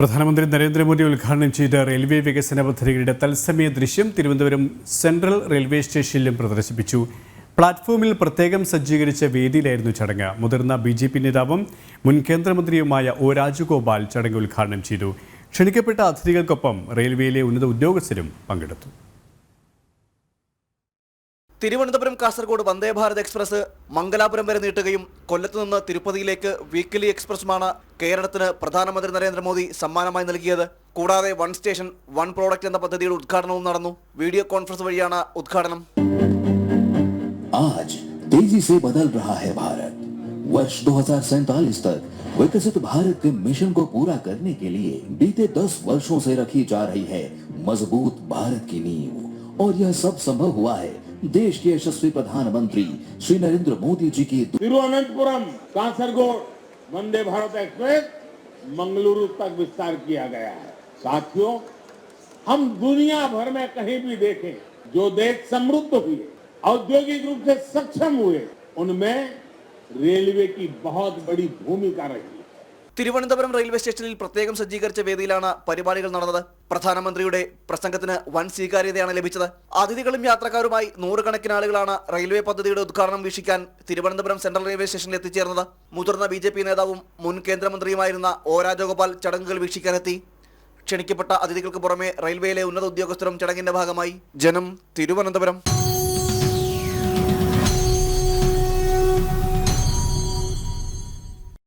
പ്രധാനമന്ത്രി നരേന്ദ്രമോദി ഉദ്ഘാടനം ചെയ്ത റെയിൽവേ വികസന പദ്ധതികളുടെ തത്സമയ ദൃശ്യം തിരുവനന്തപുരം സെൻട്രൽ റെയിൽവേ സ്റ്റേഷനിലും പ്രദർശിപ്പിച്ചു. പ്ലാറ്റ്ഫോമിൽ പ്രത്യേകം സജ്ജീകരിച്ച വേദിയിലായിരുന്നു ചടങ്ങ്. മുതിർന്ന BJP നേതാവും മുൻ കേന്ദ്രമന്ത്രിയുമായ ഒ രാജഗോപാൽ ചടങ്ങ് ഉദ്ഘാടനം ചെയ്തു. ക്ഷണിക്കപ്പെട്ട അതിഥികൾക്കൊപ്പം റെയിൽവേയിലെ ഉന്നത ഉദ്യോഗസ്ഥരും പങ്കെടുത്തു. തിരുവനന്തപുരം കാസർഗോഡ് വന്ദേ ഭാരത് എക്സ്പ്രസ് മംഗലാപുരം വരെ നീട്ടുകയും കൊല്ലത്ത് നിന്ന് തിരുപ്പതിയിലേക്ക് വീക്കിലി എക്സ്പ്രസുമാണ് കേരളത്തിന് പ്രധാനമന്ത്രി നരേന്ദ്രമോദി സമ്മാനമായി നൽകിയത്. കൂടാതെ വൺ സ്റ്റേഷൻ വൺ പ്രോഡക്റ്റ് എന്ന പദ്ധതിയുടെ ഉദ്ഘാടനവും നടന്നു. വീഡിയോ കോൺഫറൻസ് വഴിയാണ് ഉദ്ഘാടനം. आज तेजी से बदल रहा है भारत. वर्ष 2047 तक विकसित भारत के मिशन को पूरा करने के लिए बीते 10 वर्षों से रखी जा रही है मजबूत भारत की नींव. और यह सब संभव हुआ है देश के यशस्वी प्रधानमंत्री श्री नरेंद्र मोदी जी की तिरुवनंतपुरम कासरगोड वंदे भारत एक्सप्रेस मंगलुरु तक विस्तार किया गया है. साथियों, हम दुनिया भर में कहीं भी देखें, जो देश समृद्ध हुए, औद्योगिक रूप से सक्षम हुए, उनमें रेलवे की बहुत बड़ी भूमिका रही. തിരുവനന്തപുരം റെയിൽവേ സ്റ്റേഷനിൽ പ്രത്യേകം സജ്ജീകരിച്ച വേദിയിലാണ് പരിപാടികൾ നടന്നത്. പ്രധാനമന്ത്രിയുടെ പ്രസംഗത്തിന് വൻ സ്വീകാര്യതയാണ് ലഭിച്ചത്. അതിഥികളും യാത്രക്കാരുമായി നൂറുകണക്കിന് ആളുകളാണ് റെയിൽവേ പദ്ധതിയുടെ ഉദ്ഘാടനം വീക്ഷിക്കാൻ തിരുവനന്തപുരം സെൻട്രൽ റെയിൽവേ സ്റ്റേഷനിൽ എത്തിച്ചേർന്നത്. മുതിർന്ന BJP നേതാവും മുൻ കേന്ദ്രമന്ത്രിയുമായിരുന്ന ഒ രാജഗോപാൽ ചടങ്ങുകൾ വീക്ഷിക്കാനെത്തി. ക്ഷണിക്കപ്പെട്ട അതിഥികൾക്ക് പുറമെ റെയിൽവേയിലെ ഉന്നത ഉദ്യോഗസ്ഥരും ചടങ്ങിന്റെ ഭാഗമായി. ജനം, തിരുവനന്തപുരം.